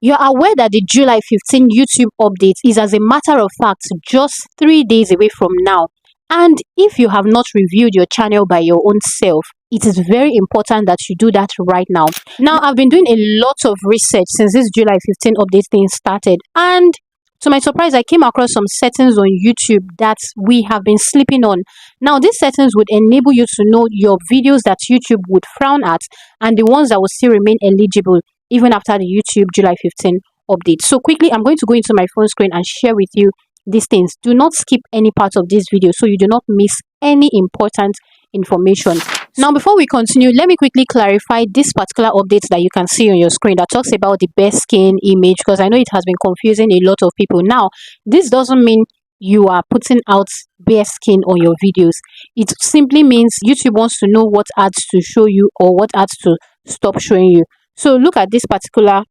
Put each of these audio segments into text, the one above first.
You're aware that the July 15 YouTube update is, as a matter of fact, just 3 days away from now. And if you have not reviewed your channel by your own self, it is very important that you do that right now. Now, I've been doing a lot of research since this July 15 update thing started, and to my surprise, I came across some settings on YouTube that we have been sleeping on. Now, these settings would enable you to know your videos that YouTube would frown at and the ones that will still remain eligible even after the YouTube July 15 update. So quickly, I'm going to go into my phone screen and share with you these things. Do not skip any part of this video so you do not miss any important information. Now, before we continue, let me quickly clarify this particular update that you can see on your screen that talks about the best skin image, because I know it has been confusing a lot of people. Now, this doesn't mean you are putting out bare skin on your videos. It simply means YouTube wants to know what ads to show you or what ads to stop showing you. So look at this particular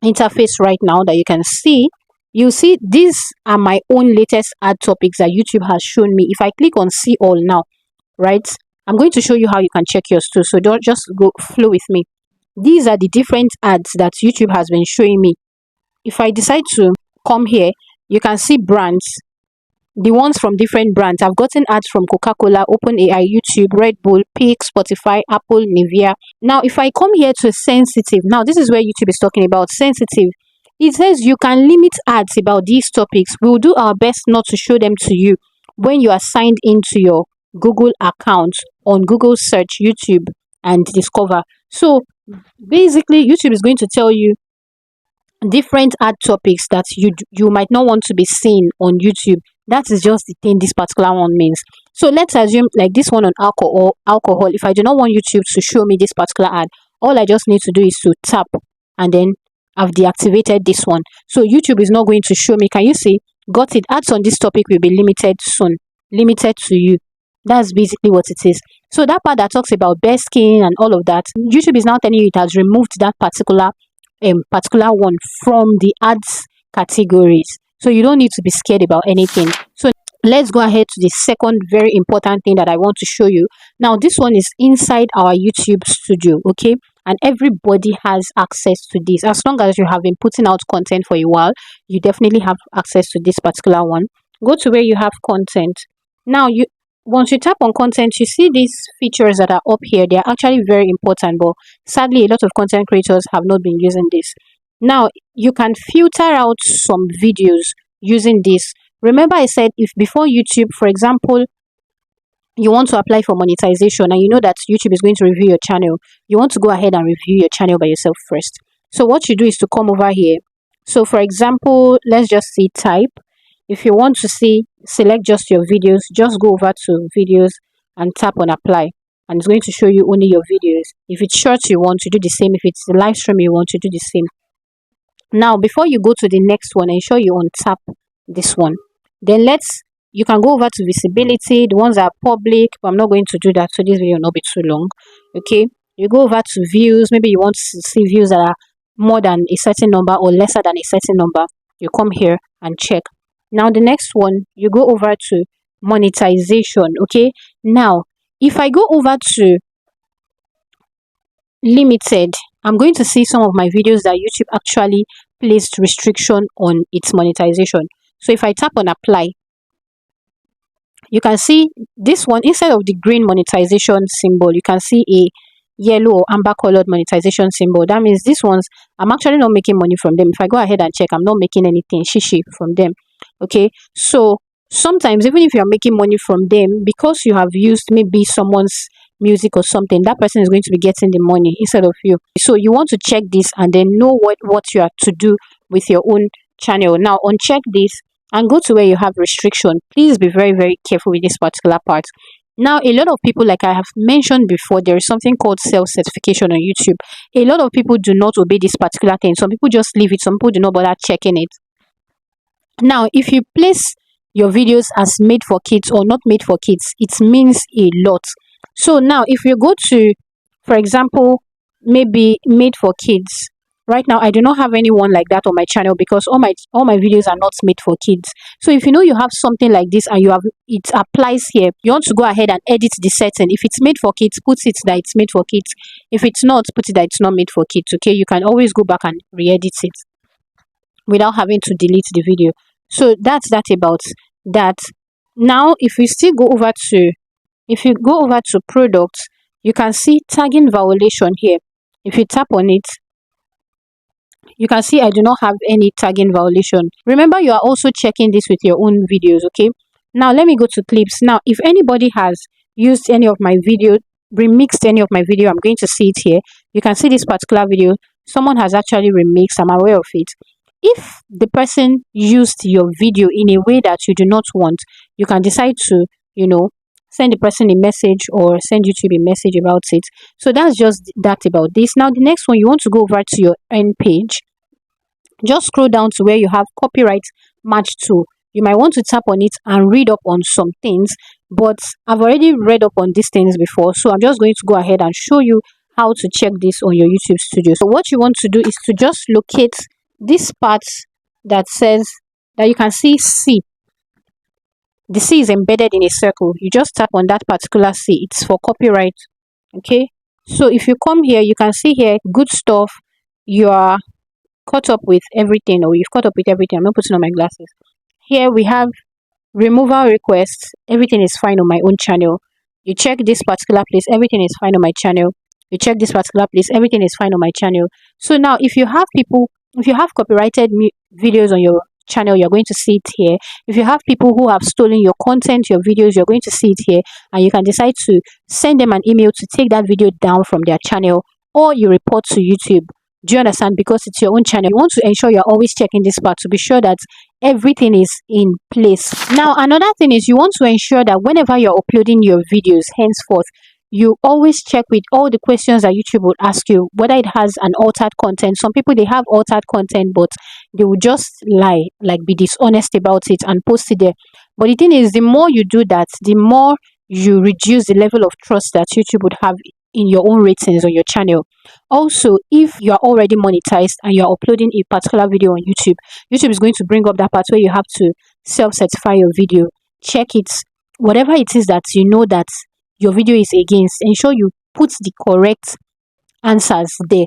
interface right now that you can see. You see, these are my own latest ad topics that YouTube has shown me. If I click on see all now, right, I'm going to show you how you can check yours too. So don't just go flow with me. These are the different ads that YouTube has been showing me. If I decide to come here, you can see brands, the ones from different brands. I've gotten ads from Coca-Cola, OpenAI, YouTube, Red Bull, Peak, Spotify, Apple, Nivea. Now, if I come here to sensitive, now this is where YouTube is talking about sensitive. It says you can limit ads about these topics. We'll do our best not to show them to you when you are signed into your Google account on Google search, YouTube, and Discover. So basically, YouTube is going to tell you different ad topics that you might not want to be seen on YouTube. That is just the thing this particular one means. So let's assume like this one on alcohol. If I do not want YouTube to show me this particular ad, all I just need to do is to tap, and then I've deactivated this one. So YouTube is not going to show me. Can you see? Got it. Ads on this topic will be limited soon. Limited to you. That's basically what it is. So that part that talks about bare skin and all of that, YouTube is now telling you it has removed that particular one from the ads categories. So you don't need to be scared about anything. So let's go ahead to the second very important thing that I want to show you. Now, this one is inside our YouTube studio, okay? And everybody has access to this. As long as you have been putting out content for a while, you definitely have access to this particular one. Go to where you have content. Now, once you tap on content, you see these features that are up here. They are actually very important, but sadly, a lot of content creators have not been using this. Now, you can filter out some videos using this. Remember, I said if before YouTube, for example, you want to apply for monetization and you know that YouTube is going to review your channel, you want to go ahead and review your channel by yourself first. So what you do is to come over here. So for example, let's just see type. If you want to see, select just your videos, just go over to videos and tap on apply. And it's going to show you only your videos. If it's short, you want to do the same. If it's a live stream, you want to do the same. Now, before you go to the next one, ensure you untap this one. Then you can go over to visibility, the ones that are public, but I'm not going to do that, so this video will not be too long. Okay, you go over to views. Maybe you want to see views that are more than a certain number or lesser than a certain number. You come here and check. Now, the next one, you go over to monetization. Okay, now, if I go over to limited, I'm going to see some of my videos that YouTube actually placed restriction on its monetization. So if I tap on apply, you can see this one, instead of the green monetization symbol, you can see a yellow or amber colored monetization symbol. That means these ones, I'm actually not making money from them. If I go ahead and check, I'm not making anything shishi from them. Okay, so sometimes even if you're making money from them, because you have used maybe someone's music or something, that person is going to be getting the money instead of you. So you want to check this and then know what you are to do with your own channel. Now uncheck this and go to where you have restriction. Please be very, very careful with this particular part. Now, a lot of people, like I have mentioned before, there is something called self-certification on YouTube. A lot of people do not obey this particular thing. Some people just leave it. Some people do not bother checking it. Now, if you place your videos as made for kids or not made for kids, it means a lot. So now, if you go to, for example, maybe made for kids, right now I do not have anyone like that on my channel because all my videos are not made for kids. So if you know you have something like this and you have it applies here, you want to go ahead and edit the setting. If it's made for kids, put it that it's made for kids. If it's not, put it that it's not made for kids. Okay, you can always go back and re-edit it without having to delete the video. So that's that about that. Now if we still go over to, if you go over to products, you can see tagging violation here. If you tap on it, you can see I do not have any tagging violation. Remember, you are also checking this with your own videos. Okay, now let me go to clips. Now if anybody has used any of my video, remixed any of my video, I'm going to see it here. You can see this particular video someone has actually remixed. I'm aware of it. If the person used your video in a way that you do not want, you can decide to, send the person a message or send YouTube a message about it. So that's just that about this. Now the next one, you want to go over to your end page. Just scroll down to where you have copyright match tool. You might want to tap on it and read up on some things, but I've already read up on these things before, so I'm just going to go ahead and show you how to check this on your YouTube studio. So what you want to do is to just locate this part that says, that you can see C. The C is embedded in a circle. You just tap on that particular C. It's for copyright. Okay, so if you come here, you can see here good stuff. You are caught up with everything, or you've caught up with everything. I'm not putting on my glasses. Here we have removal requests. Everything is fine on my own channel. You check this particular place, everything is fine on my channel. You check this particular place, everything is fine on my channel. So now if you have copyrighted videos on your channel, you're going to see it here. If you have people who have stolen your content, your videos, you're going to see it here, and you can decide to send them an email to take that video down from their channel, or you report to YouTube. Do you understand? Because it's your own channel. You want to ensure you're always checking this part to be sure that everything is in place. Now another thing is, you want to ensure that whenever you're uploading your videos henceforth, you always check with all the questions that YouTube will ask you, whether it has an altered content. Some people, they have altered content, but they will just lie, like be dishonest about it and post it there. But the thing is, the more you do that, the more you reduce the level of trust that YouTube would have in your own ratings on your channel. Also, if you are already monetized and you are uploading a particular video on YouTube, YouTube is going to bring up that part where you have to self-certify your video. Check it, whatever it is that you know that your video is against, ensure you put the correct answers there.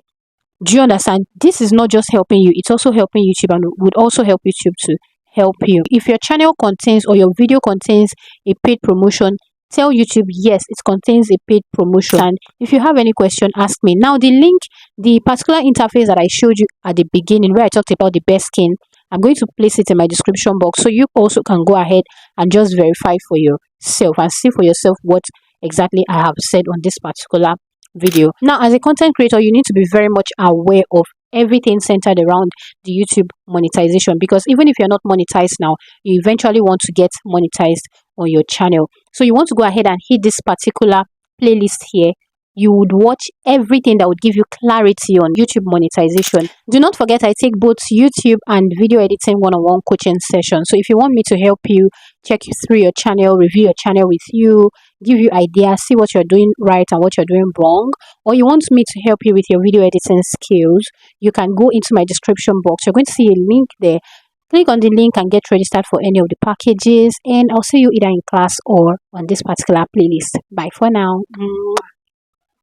Do you understand? This is not just helping you, it's also helping YouTube, and would also help YouTube to help you. If your channel contains, or your video contains, a paid promotion, tell YouTube yes, it contains a paid promotion. And if you have any question, ask me. Now the link, the particular interface that I showed you at the beginning, where I talked about the best skin, I'm going to place it in my description box, so you also can go ahead and just verify for yourself and see for yourself what exactly I have said on this particular video. Now as a content creator, you need to be very much aware of everything centered around the YouTube monetization, because even if you're not monetized now, you eventually want to get monetized on your channel. So you want to go ahead and hit this particular playlist here. You would watch everything that would give you clarity on YouTube monetization. Do not forget, I take both YouTube and video editing one-on-one coaching sessions. So if you want me to help you, check you through your channel, review your channel with you, give you ideas, see what you're doing right and what you're doing wrong, or you want me to help you with your video editing skills, you can go into my description box. You're going to see a link there. Click on the link and get registered for any of the packages, and I'll see you either in class or on this particular playlist. Bye for now.